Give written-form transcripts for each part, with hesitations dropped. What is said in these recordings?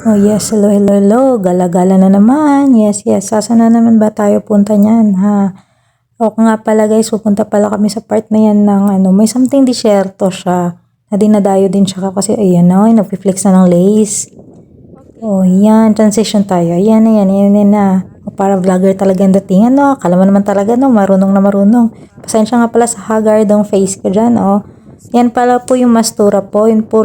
Oh yes, hello, hello, hello. Gala-gala na naman. Yes, yes. Saan na naman ba tayo punta niyan, ha? O nga pala guys, pupunta pala kami sa part na yan ng may something disyerto siya. Na dinadayo din siya kasi ayan o, nagpi-flex na ng lace. Oh, yan. Transition tayo. Ayan na yan, yan na. O, para vlogger talaga ang dating. Akala mo naman talaga marunong na marunong. Pasensya nga pala sa haggard ang face ko dyan, oh. Yan pala po yung mastura po. Yun po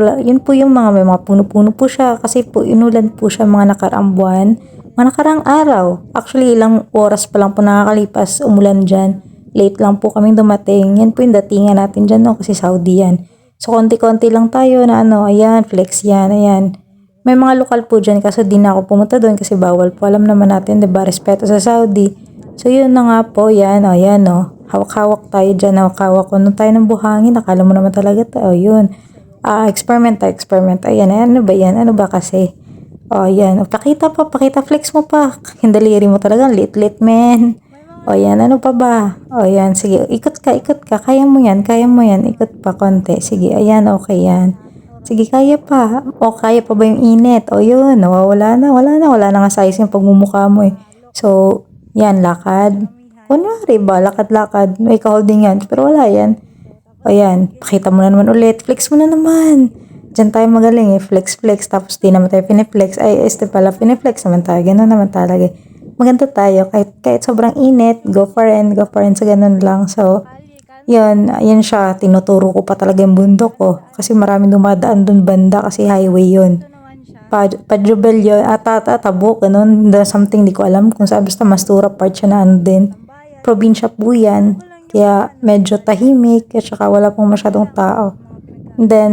yung may mga puno-puno po siya. Kasi po inulan po siya mga nakaraang buwan. Mga nakaraang araw. Actually, ilang oras pa lang po nakakalipas umulan dyan. Late lang po kaming dumating. Yan po yung datingan natin dyan, no? Kasi Saudi yan. So, konti-konti lang tayo na ayan, flex yan, ayan. May mga lokal po dyan kasi di na ako pumunta doon kasi bawal po. Alam naman natin, diba? Respeto sa Saudi. So, yun na nga po, yan, ayan, no? Hawak-hawak tayo dyan, hawak-hawak. Kung tayo ng buhangin, akala mo naman talaga tayo, yun. Experiment. Ayan, ano ba yan? Ano ba kasi? Yan. Pakita flex mo pa. Hindaliri mo talaga, lit-lit, man. Yan, ano pa ba? Yan, sige, ikot ka. Kaya mo yan, ikot pa konti. Sige, ayan, okay yan. Sige, kaya pa. Kaya pa ba yung init? Yun, wala na nga size yung pagmumukha mo eh. So, yan, lakad. Kunwari ba, lakad-lakad. May ka-holding yan, pero wala yan. Ayan, pakita mo na naman ulit. Flex mo na naman. Diyan tayo magaling eh. Flex. Tapos di naman tayo piniflex. Pala, piniflex naman tayo. Ganun naman talaga. Maganda tayo. Kahit sobrang init, go for it. So, ganun lang. So, yun siya. Tinuturo ko pa talaga yung bundok ko. Kasi maraming dumadaan dun banda kasi highway yun. Padjubel yun. Tabuk. Ganun. Something di ko alam kung saan. Basta Mastura part siya na din. Probinsya po yan. Kaya medyo tahimik. At saka wala pong masyadong tao. And then,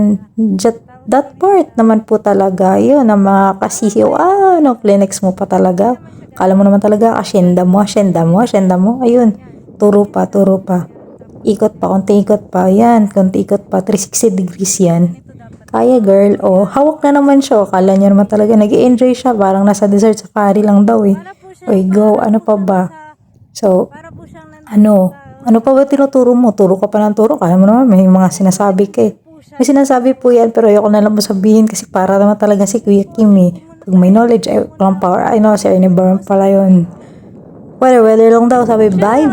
that part naman po talaga. Yun, na mga kasisiw. Clinics mo pa talaga. Kala mo naman talaga, asyenda mo. Ayun, turo pa. Ikot pa, konti ikot pa. Yan, konti ikot pa. 360 degrees yan. Kaya girl, hawak na naman siya. Kala niya naman talaga, nag-enjoy siya. Parang nasa desert safari lang daw eh. Go, ano pa ba? So, ano pa ba tinuturo mo? Turo ka pa ng turo. Kala mo naman, may mga sinasabi ka eh. May sinasabi po yan, pero ayoko na lang mo sabihin kasi para naman talaga si Kuya Kim eh. Pag may knowledge, ay walang power. I know, si Ernie Brown pala yun. Weather lang daw. Sabi, bye-bye.